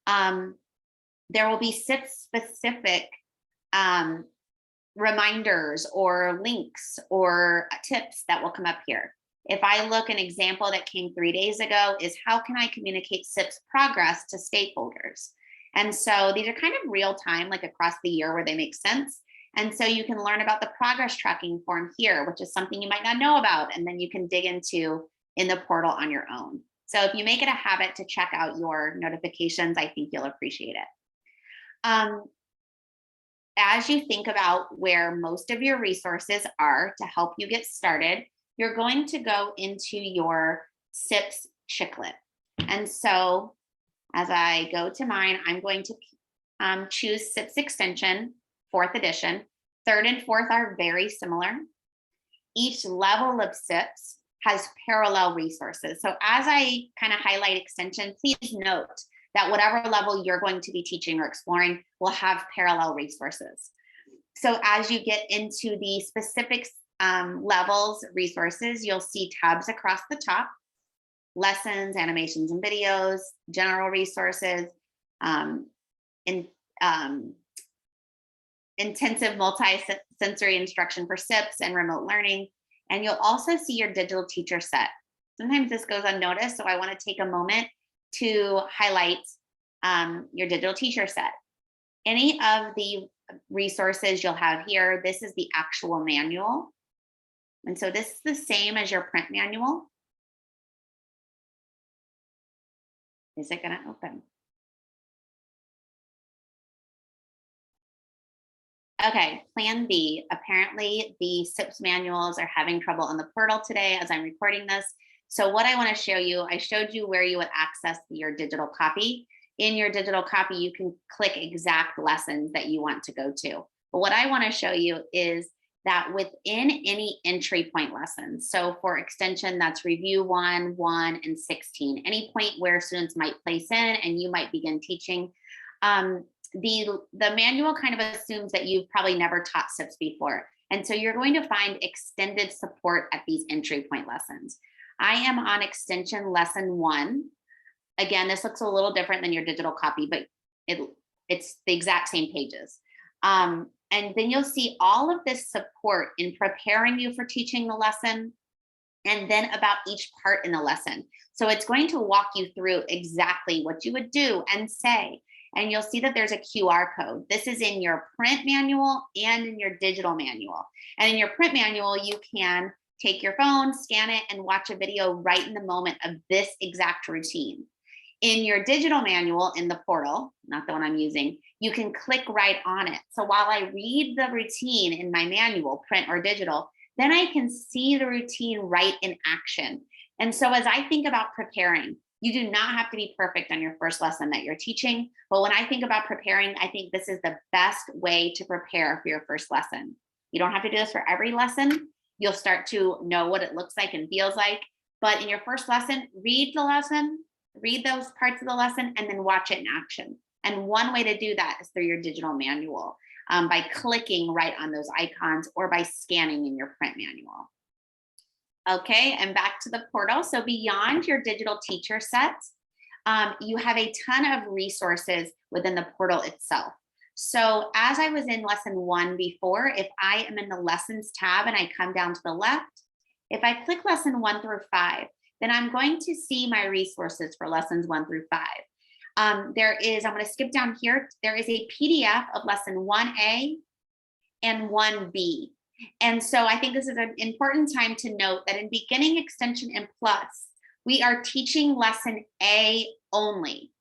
There will be SIPPS specific reminders or links or tips that will come up here. If I look, an example that came 3 days ago is how can I communicate SIPPS progress to stakeholders? And so these are kind of real time, like across the year where they make sense. And so you can learn about the progress tracking form here, which is something you might not know about, and then you can dig into in the portal on your own. So if you make it a habit to check out your notifications, I think you'll appreciate it. As you think about where most of your resources are to help you get started, you're going to go into your SIPPS chiclet. And so as I go to mine, I'm going to choose SIPPS extension, 4th edition. 3rd and 4th are very similar. Each level of SIPPS has parallel resources. So as I kind of highlight extension, please note that whatever level you're going to be teaching or exploring will have parallel resources. So as you get into the specific levels, resources, you'll see tabs across the top: lessons, animations and videos, general resources, intensive multi-sensory instruction for SIPPS and remote learning. And you'll also see your digital teacher set. Sometimes this goes unnoticed, so I want to take a moment to highlight your digital teacher set. Any of the resources you'll have here, this is the actual manual. And so this is the same as your print manual. Is it going to open? Okay, plan B. Apparently the SIPPS manuals are having trouble on the portal today as I'm recording this. So what I want to show you, I showed you where you would access your digital copy. In your digital copy, you can click exact lessons that you want to go to. But what I want to show you is that within any entry point lesson, so for extension, that's review 1, 1, and 16, any point where students might place in and you might begin teaching, the manual kind of assumes that you've probably never taught SIPPS before. And so you're going to find extended support at these entry point lessons. I am on extension lesson 1. Again, this looks a little different than your digital copy, but it's the exact same pages. And then you'll see all of this support in preparing you for teaching the lesson, and then about each part in the lesson. So it's going to walk you through exactly what you would do and say. And you'll see that there's a QR code. This is in your print manual and in your digital manual. And in your print manual, you can take your phone, scan it, and watch a video right in the moment of this exact routine. In your digital manual in the portal, not the one I'm using, you can click right on it. So while I read the routine in my manual, print or digital, then I can see the routine right in action. And so as I think about preparing, you do not have to be perfect on your first lesson that you're teaching. But when I think about preparing, I think this is the best way to prepare for your first lesson. You don't have to do this for every lesson. You'll start to know what it looks like and feels like. But in your first lesson, read the lesson, read those parts of the lesson, and then watch it in action. And one way to do that is through your digital manual, by clicking right on those icons or by scanning in your print manual. Okay, and back to the portal. So beyond your digital teacher set, you have a ton of resources within the portal itself. So as I was in lesson 1 before, if I am in the lessons tab and I come down to the left, if I click lesson 1 through 5, then I'm going to see my resources for lessons 1 through 5. I'm going to skip down here. There is a PDF of lesson 1A and 1B. And so I think this is an important time to note that in beginning, extension, and plus, we are teaching lesson A only.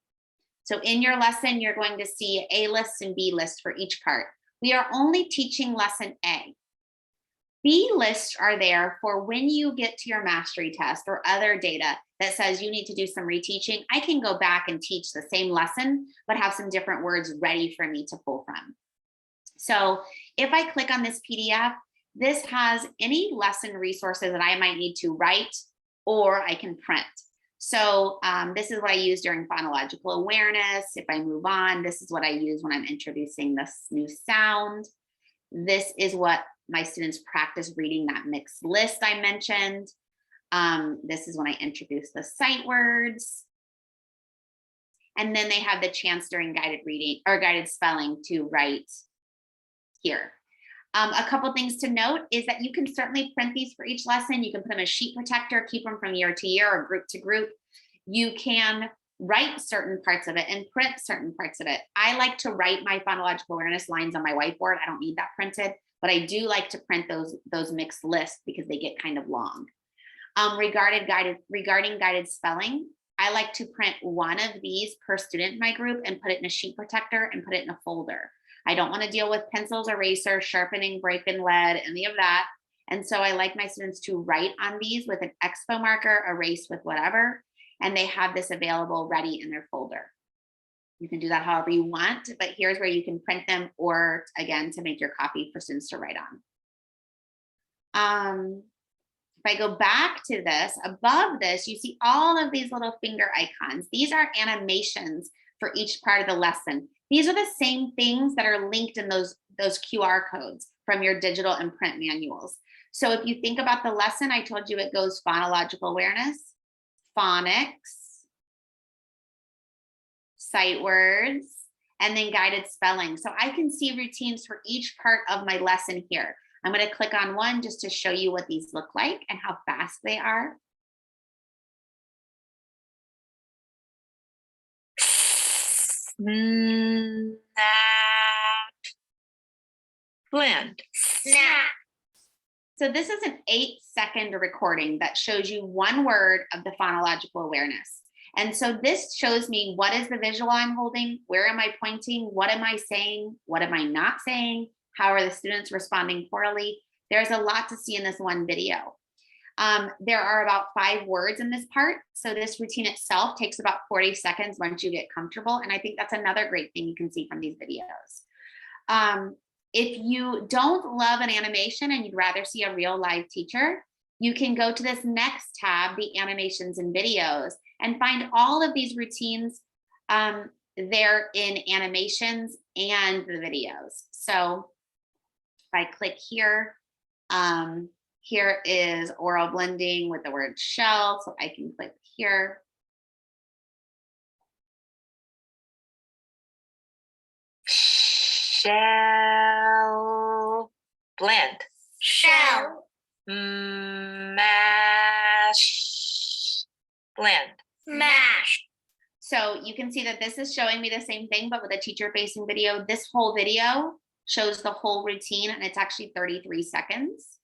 So in your lesson, you're going to see A lists and B lists for each part. We are only teaching lesson A. B lists are there for when you get to your mastery test or other data that says you need to do some reteaching. I can go back and teach the same lesson, but have some different words ready for me to pull from. So if I click on this PDF, this has any lesson resources that I might need to write or I can print. So this is what I use during phonological awareness. If I move on, this is what I use when I'm introducing this new sound. This is what my students practice reading that mixed list I mentioned. This is when I introduce the sight words. And then they have the chance during guided reading or guided spelling to write here. A couple things to note is that you can certainly print these for each lesson. You can put them as sheet protector, keep them from year to year or group to group. You can write certain parts of it and print certain parts of it. I like to write my phonological awareness lines on my whiteboard. I don't need that printed, but I do like to print those mixed lists because they get kind of long. Regarding guided spelling, I like to print one of these per student in my group and put it in a sheet protector and put it in a folder. I don't want to deal with pencils, erasers, sharpening, break-in lead, any of that. And so I like my students to write on these with an expo marker, erase with whatever, and they have this available ready in their folder. You can do that however you want, but here's where you can print them or again, to make your copy for students to write on. If I go back to this, above this, you see all of these little finger icons. These are animations for each part of the lesson. These are the same things that are linked in those QR codes from your digital and print manuals. So if you think about the lesson, I told you it goes phonological awareness, phonics, sight words, and then guided spelling. So I can see routines for each part of my lesson here. I'm going to click on one just to show you what these look like and how fast they are. Snap. Blend. Snap. So this is an 8-second recording that shows you one word of the phonological awareness. And so this shows me what is the visual I'm holding, where am I pointing, what am I saying, what am I not saying, how are the students responding poorly. There's a lot to see in this one video. There are about 5 words in this part. So this routine itself takes about 40 seconds once you get comfortable. And I think that's another great thing you can see from these videos. If you don't love an animation and you'd rather see a real live teacher, you can go to this next tab, the animations and videos, and find all of these routines there in animations and the videos. So if I click here, here is oral blending with the word shell. So I can click here. Shell. Blend. Shell. Mash. Blend. Mash. So you can see that this is showing me the same thing, but with a teacher facing video. This whole video shows the whole routine and it's actually 33 seconds.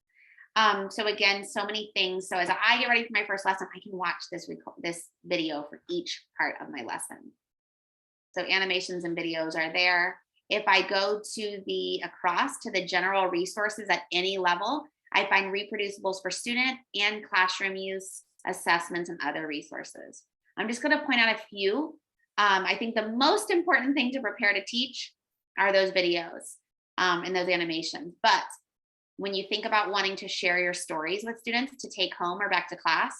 So again, so many things. So as I get ready for my first lesson, I can watch this video for each part of my lesson. So animations and videos are there. If I go to across to the general resources at any level, I find reproducibles for student and classroom use, assessments, and other resources. I'm just going to point out a few. I think the most important thing to prepare to teach are those videos and those animations. But when you think about wanting to share your stories with students to take home or back to class,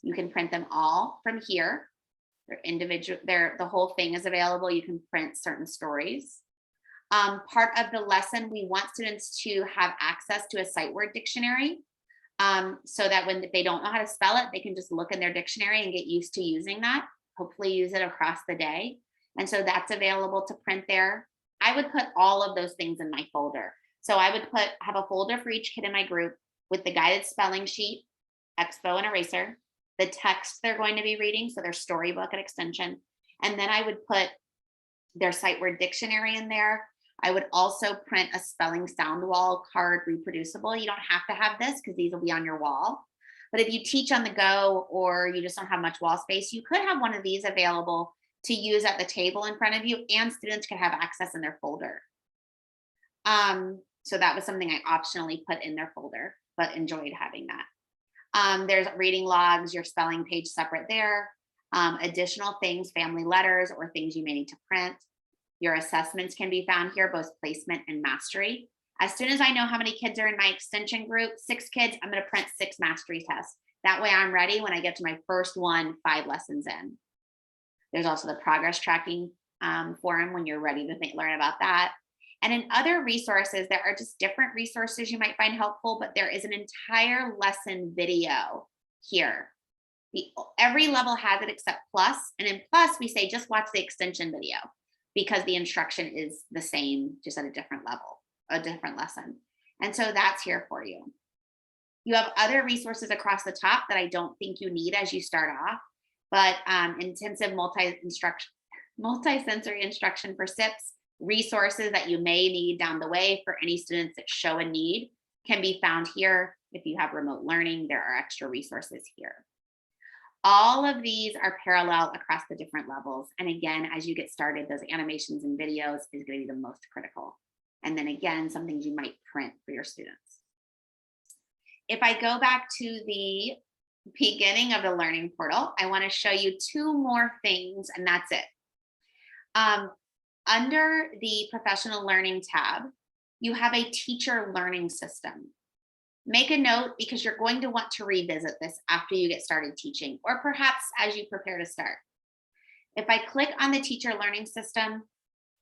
you can print them all from here. They're individual, the whole thing is available. You can print certain stories. Part of the lesson, we want students to have access to a sight word dictionary so that when they don't know how to spell it, they can just look in their dictionary and get used to using that, hopefully use it across the day. And so that's available to print there. I would put all of those things in my folder. So I would have a folder for each kid in my group with the guided spelling sheet, expo and eraser, the text they're going to be reading, so their storybook and extension. And then I would put their sight word dictionary in there. I would also print a spelling sound wall card, reproducible. You don't have to have this because these will be on your wall. But if you teach on the go or you just don't have much wall space, you could have one of these available to use at the table in front of you, and students could have access in their folder. So that was something I optionally put in their folder, but enjoyed having that. There's reading logs, your spelling page separate there. Additional things, family letters or things you may need to print. Your assessments can be found here, both placement and mastery. As soon as I know how many kids are in my extension group, 6 kids, I'm going to print 6 mastery tests. That way I'm ready when I get to my first one, 5 lessons in. There's also the progress tracking forum when you're ready to learn about that. And in other resources, there are just different resources you might find helpful, but there is an entire lesson video here. Every level has it except Plus. And in Plus, we say just watch the extension video because the instruction is the same, just at a different level, a different lesson. And so that's here for you. You have other resources across the top that I don't think you need as you start off, but intensive multi-sensory instruction for SIPPS, resources that you may need down the way for any students that show a need can be found here. If you have remote learning, there are extra resources here. All of these are parallel across the different levels. And again, as you get started, those animations and videos is going to be the most critical. And then again, some things you might print for your students. If I go back to the beginning of the learning portal, I want to show you 2 more things, and that's it. Under the professional learning tab, you have a teacher learning system. Make a note because you're going to want to revisit this after you get started teaching, or perhaps as you prepare to start. If I click on the teacher learning system,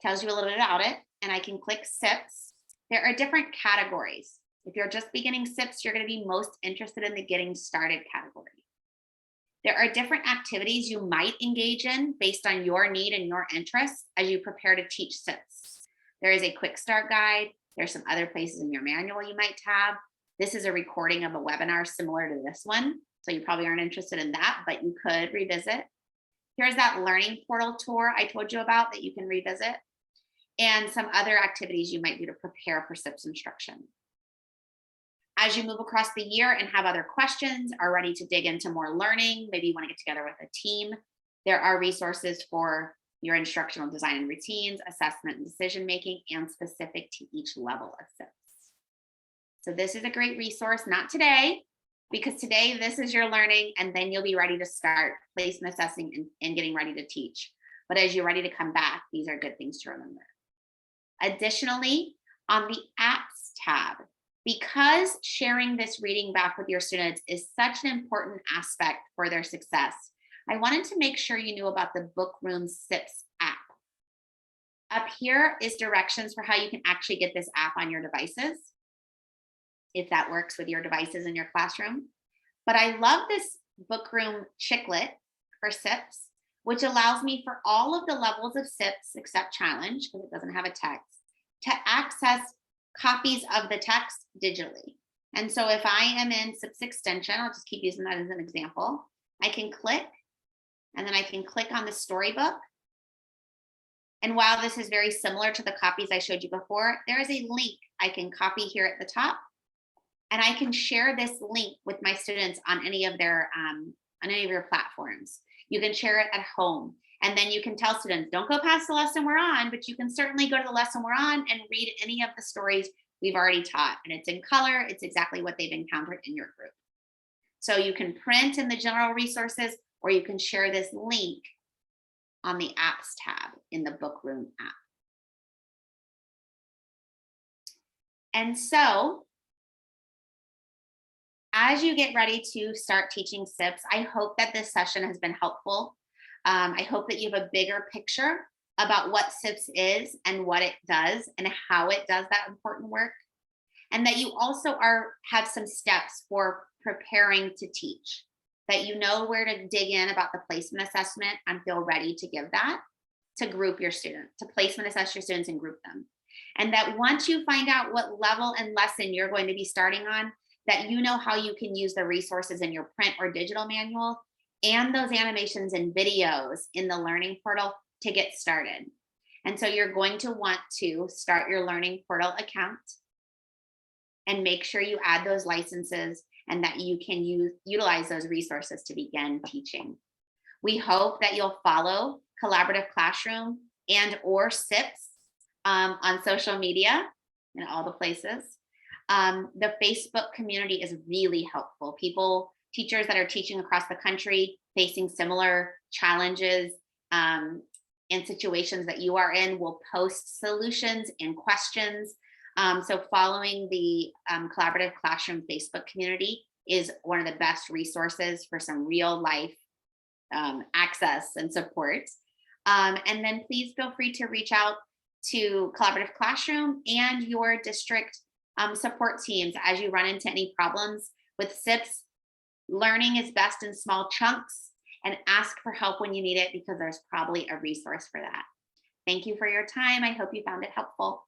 tells you a little bit about it, and I can click SIPPS. There are different categories. If you're just beginning SIPPS, you're going to be most interested in the getting started category. There are different activities you might engage in based on your need and your interests as you prepare to teach SIPPS. There is a quick start guide. There's some other places in your manual you might tab. This is a recording of a webinar similar to this one. So you probably aren't interested in that, but you could revisit. Here's that learning portal tour I told you about that you can revisit, and some other activities you might do to prepare for SIPPS instruction. As you move across the year and have other questions, are ready to dig into more learning, maybe you want to get together with a team, there are resources for your instructional design and routines, assessment and decision-making, and specific to each level of SIPPS. So this is a great resource, not today, because today this is your learning, and then you'll be ready to start placement assessing and getting ready to teach. But as you're ready to come back, these are good things to remember. Additionally, on the apps tab, because sharing this reading back with your students is such an important aspect for their success, I wanted to make sure you knew about the Bookroom SIPPS app. Up here is directions for how you can actually get this app on your devices, if that works with your devices in your classroom. But I love this Bookroom Chicklet for SIPPS, which allows me for all of the levels of SIPPS except challenge, because it doesn't have a text, to access copies of the text digitally. And so if I am in SIPPS extension, I'll just keep using that as an example, I can click, and then I can click on the storybook. And while this is very similar to the copies I showed you before, there is a link I can copy here at the top, and I can share this link with my students on any of their on any of your platforms. You can share it at home, and then you can tell students, don't go past the lesson we're on, but you can certainly go to the lesson we're on and read any of the stories we've already taught. And it's in color, it's exactly what they've encountered in your group. So you can print in the general resources, or you can share this link on the apps tab in the Bookroom app. And so as you get ready to start teaching SIPPS, I hope that this session has been helpful. I hope that you have a bigger picture about what SIPPS is and what it does and how it does that important work. And that you also have some steps for preparing to teach, that you know where to dig in about the placement assessment and feel ready to give that. to group your students, to placement assess your students and group them. And that once you find out what level and lesson you're going to be starting on, that you know how you can use the resources in your print or digital manual and those animations and videos in the learning portal to get started. And so you're going to want to start your learning portal account and make sure you add those licenses and that you can utilize those resources to begin teaching. We hope that you'll follow Collaborative Classroom and or SIPPS on social media in all the places. The Facebook community is really helpful. Teachers that are teaching across the country facing similar challenges and situations that you are in will post solutions and questions. So following the Collaborative Classroom Facebook community is one of the best resources for some real life access and support. And then please feel free to reach out to Collaborative Classroom and your district support teams as you run into any problems with SIPPS. Learning is best in small chunks, and ask for help when you need it because there's probably a resource for that. Thank you for your time. I hope you found it helpful.